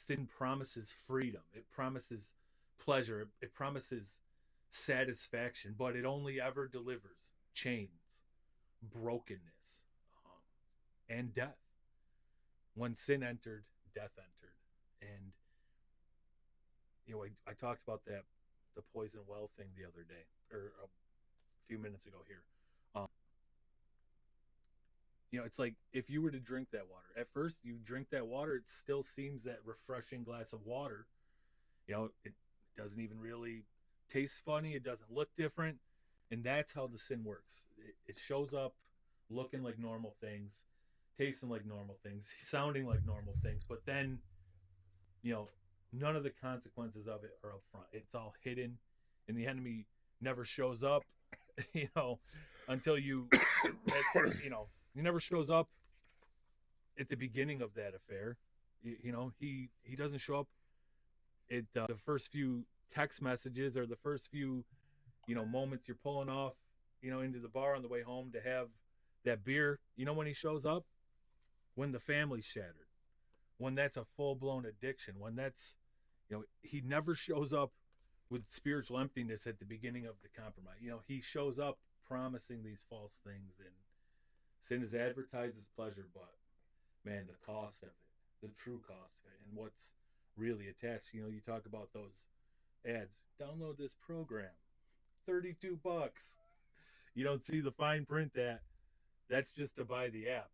Sin promises freedom. It promises pleasure. It promises satisfaction, but it only ever delivers chains, brokenness, um, and death. When sin entered, death entered. And I talked about the poison well thing the other day, or a few minutes ago here. It's like if you were to drink that water. At first, you drink that water, it still seems that refreshing glass of water. It doesn't even really taste funny. It doesn't look different, and that's how the sin works. It shows up looking like normal things, tasting like normal things, sounding like normal things, but then you know none of the consequences of it are up front. It's all hidden, and the enemy never shows up. you know until he never shows up at the beginning of that affair. He doesn't show up at the first few text messages, or the first few moments you're pulling off into the bar on the way home to have that beer. When he shows up, when the family's shattered, when that's a full-blown addiction, when that's he never shows up with spiritual emptiness at the beginning of the compromise. He shows up promising these false things, and sin is advertised as pleasure, but man, the cost of it, the true cost of it, and what's really attached. You talk about those ads. Download this program, $32. You don't see the fine print that that's just to buy the app.